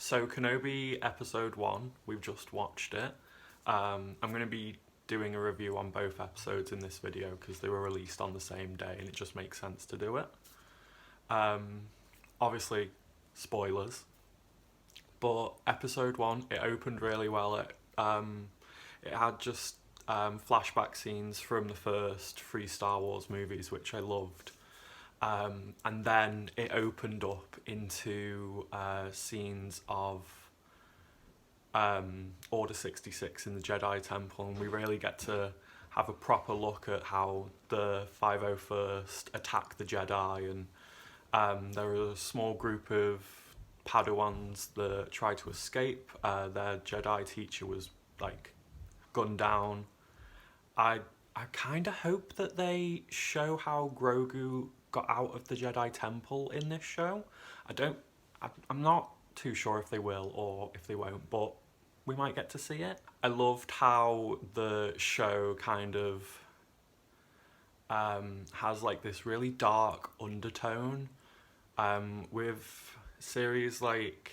So Kenobi episode 1, we've just watched it. I'm going to be doing a review on both episodes in this video because they were released on the same day and it just makes sense to do it. Obviously, spoilers. But episode 1, it opened really well. It had just flashback scenes from the first 3 Star Wars movies, which I loved. And then it opened up into scenes of Order 66 in the Jedi Temple, and we really get to have a proper look at how the 501st attack the Jedi, and there are a small group of Padawans that try to escape. Their Jedi teacher was gunned down. I kind of hope that they show how Grogu got out of the Jedi Temple in this show. I'm not too sure if they will or if they won't, but we might get to see it. I loved how the show kind of has this really dark undertone with series like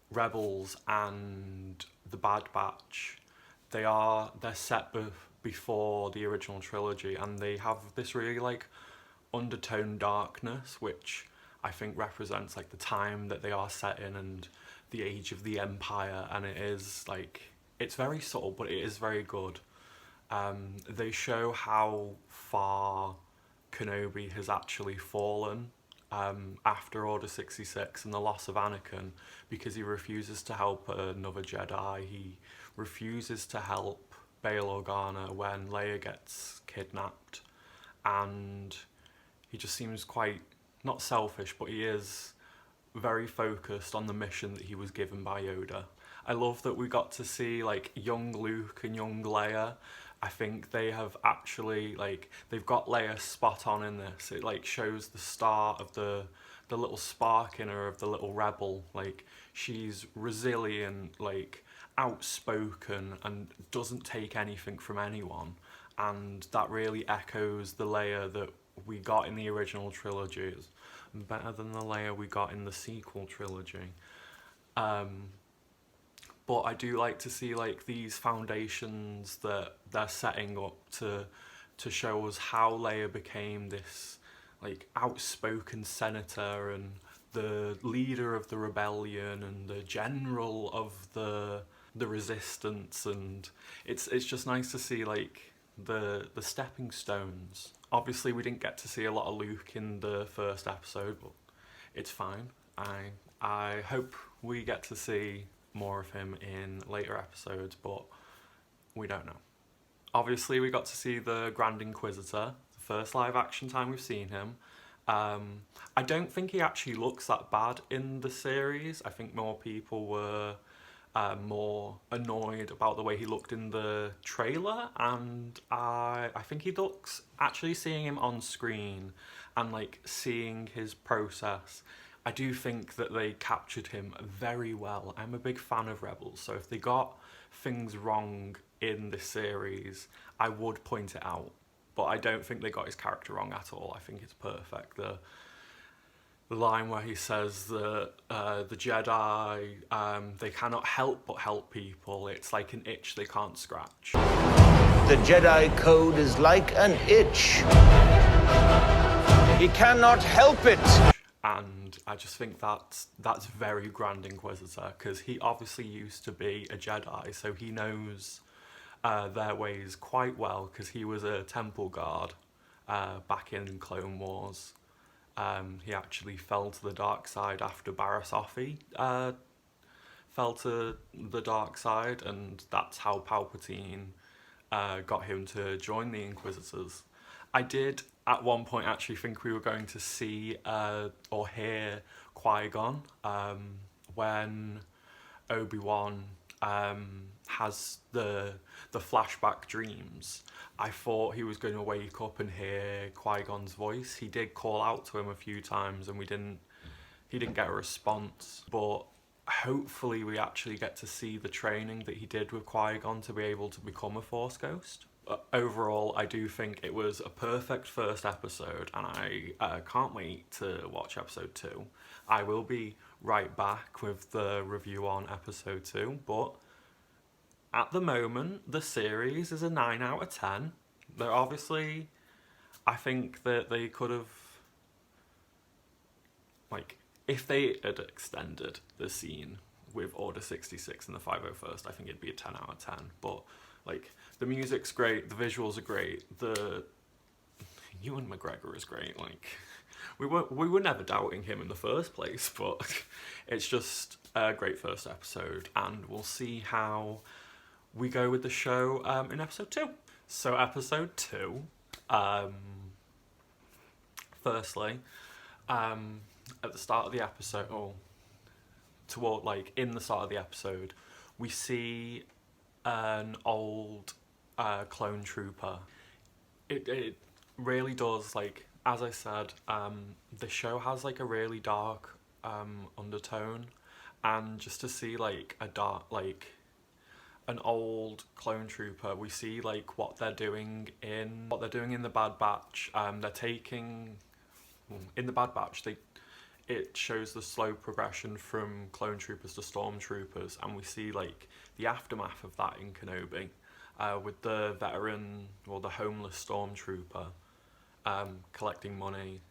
Rebels and The Bad Batch. They're set before the original trilogy, and they have this really undertone darkness, which I think represents the time that they are set in and the age of the Empire, and it is it's very subtle, but it is very good. They show how far Kenobi has actually fallen after Order 66 and the loss of Anakin, because he refuses to help another Jedi. He refuses to help Bail Organa when Leia gets kidnapped, and he just seems quite, not selfish, but he is very focused on the mission that he was given by Yoda. I love that we got to see young Luke and young Leia. I think they have actually they've got Leia spot on in this. It shows the start of the little spark in her of the little rebel. She's resilient, outspoken, and doesn't take anything from anyone, and that really echoes the Leia that we got in the original trilogy. It's better than the Leia we got in the sequel trilogy. But I do like to see these foundations that they're setting up to show us how Leia became this outspoken senator and the leader of the rebellion and the general of the resistance, and it's just nice to see the stepping stones. Obviously we didn't get to see a lot of Luke in the first episode, but it's fine. I hope we get to see more of him in later episodes, but we don't know. Obviously we got to see the Grand Inquisitor, the first live action time we've seen him. I don't think he actually looks that bad in the series. I think more people were more annoyed about the way he looked in the trailer, and I think he looks, actually seeing him on screen and seeing his process, I do think that they captured him very well. I'm a big fan of Rebels, so if they got things wrong in this series, I would point it out, but I don't think they got his character wrong at all. I think it's perfect. The line where he says that the Jedi, they cannot help but help people. It's like an itch they can't scratch. The Jedi code is like an itch. He cannot help it. And I just think that's very Grand Inquisitor, because he obviously used to be a Jedi, so he knows their ways quite well, because he was a temple guard back in Clone Wars. He actually fell to the dark side after Barriss Offee fell to the dark side, and that's how Palpatine got him to join the Inquisitors. I did at one point actually think we were going to see or hear Qui-Gon when Obi-Wan has the flashback dreams. I thought he was going to wake up and hear Qui-Gon's voice. He did call out to him a few times and he didn't get a response, but hopefully we actually get to see the training that he did with Qui-Gon to be able to become a Force Ghost. Overall, I do think it was a perfect first episode, and I can't wait to watch episode 2. I will be right back with the review on episode 2, but at the moment, the series is a 9 out of 10. They're obviously, I think that they could have, like, if they had extended the scene with Order 66 and the 501st, I think it'd be a 10 out of 10. But, like, the music's great, the visuals are great, Ewan McGregor is great. Like, we were never doubting him in the first place, but it's just a great first episode, and we'll see how we go with the show in episode 2. So episode 2, firstly, at the start of the episode, or toward, like, in the start of the episode, we see an old clone trooper. It really does, like, as I said, the show has, like, a really dark undertone, and just to see, like, an old clone trooper, we see, like, what they're doing in the Bad Batch. They're taking, in the Bad Batch, it shows the slow progression from clone troopers to stormtroopers, and we see, like, the aftermath of that in Kenobi, with the veteran, or the homeless stormtrooper, collecting money,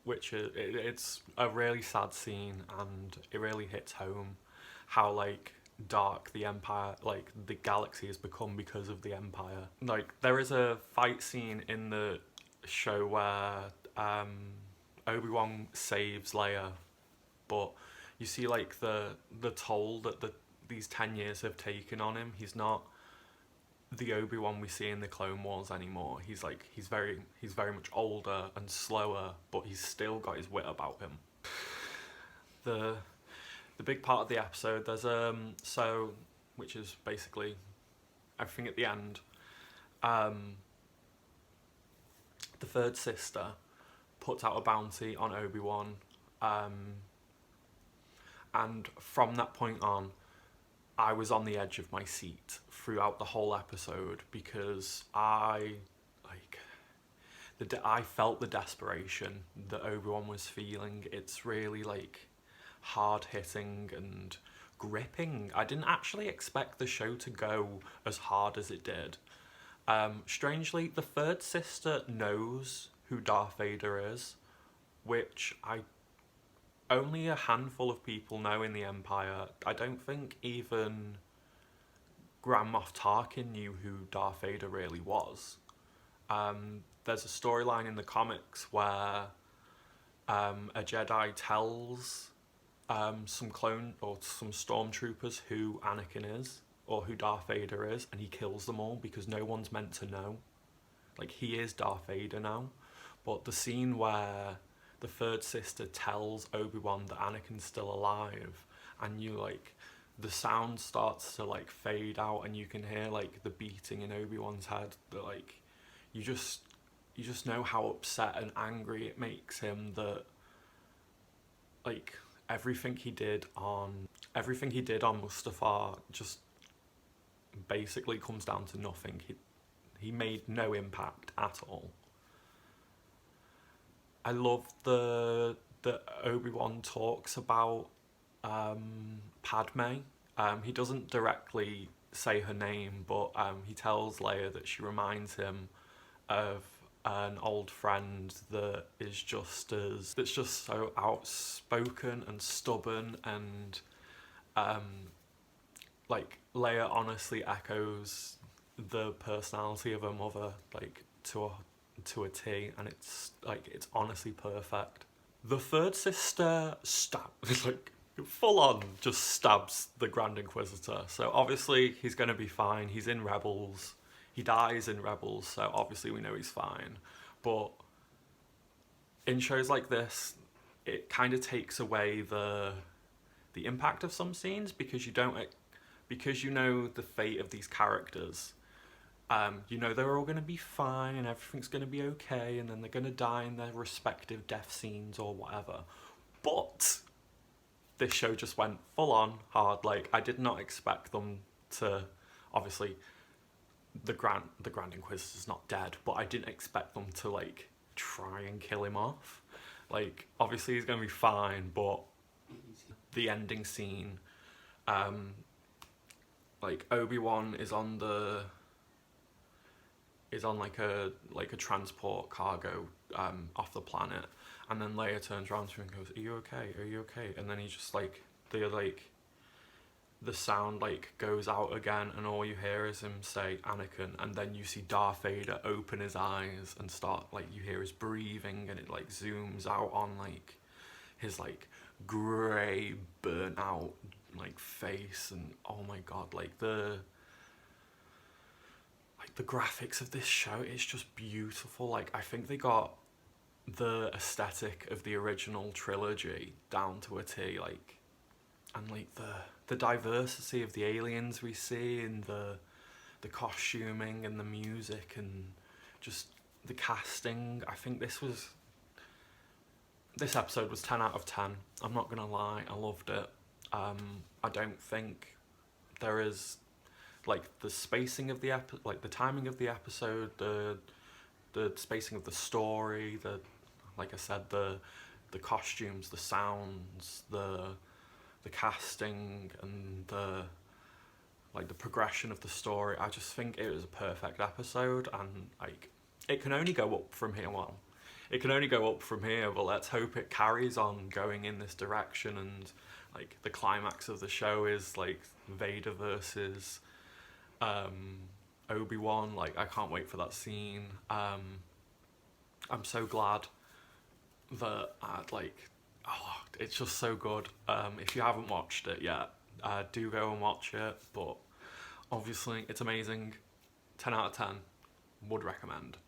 which it's a really sad scene, and it really hits home how, like, dark the Empire, like, the galaxy has become because of the Empire. Like, there is a fight scene in the show where Obi-Wan saves Leia, but you see, like, the toll that these 10 years have taken on him. He's not the Obi-Wan we see in the Clone Wars anymore. He's very much older and slower, but he's still got his wit about him. The big part of the episode, there's which is basically everything at the end. The third sister puts out a bounty on Obi-Wan, and from that point on, I was on the edge of my seat throughout the whole episode, because I felt the desperation that Obi-Wan was feeling. It's really, like, hard-hitting and gripping. I didn't actually expect the show to go as hard as it did. Strangely, the third sister knows who Darth Vader is, which only a handful of people know in the Empire. I don't think even Grand Moff Tarkin knew who Darth Vader really was. There's a storyline in the comics where a Jedi tells some stormtroopers who Anakin is, or who Darth Vader is, and he kills them all because no one's meant to know. Like, he is Darth Vader now. But the scene where the third sister tells Obi-Wan that Anakin's still alive, and the sound starts to, like, fade out, and you can hear, like, the beating in Obi-Wan's head, that, like, you just know how upset and angry it makes him that, like, everything he did on Mustafar just basically comes down to nothing. He made no impact at all. I love that Obi-Wan talks about Padme. He doesn't directly say her name, but he tells Leia that she reminds him of an old friend that's just so outspoken and stubborn, and like, Leia honestly echoes the personality of her mother, like, to a T, and it's honestly perfect. The third sister full on just stabs the Grand Inquisitor. So obviously he's going to be fine. He's in Rebels. He dies in Rebels, so obviously we know he's fine. But in shows like this, it kind of takes away the impact of some scenes, because you know the fate of these characters. You know they're all going to be fine and everything's going to be okay, and then they're going to die in their respective death scenes or whatever. But this show just went full on hard. Like, I did not expect them to, obviously, the Grand Inquisitor's not dead, but I didn't expect them to, like, try and kill him off. Like, obviously he's gonna be fine, but the ending scene, like Obi-Wan is on like a transport cargo off the planet, and then Leia turns around to him and goes, "Are you okay? Are you okay?" And then he just like the sound like goes out again, and all you hear is him say Anakin, and then you see Darth Vader open his eyes and start like, you hear his breathing, and it like zooms out on like his like grey burnt out like face, and oh my god, like the graphics of this show is just beautiful. Like, I think they got the aesthetic of the original trilogy down to a T, like, and like the diversity of the aliens we see, and the costuming and the music and just the casting. I think this episode was 10 out of 10. I'm not gonna lie, I loved it. I don't think there is like the spacing of the like the timing of the episode, the spacing of the story, like I said, the costumes, the sounds, the casting, and the progression of the story. I just think it was a perfect episode, and like it can only go up from here. Well, it can only go up from here, but let's hope it carries on going in this direction. And like the climax of the show is like Vader versus Obi-Wan. Like, I can't wait for that scene. I'm so glad that it's just so good. If you haven't watched it yet, do go and watch it, but obviously it's amazing. 10 out of 10, would recommend.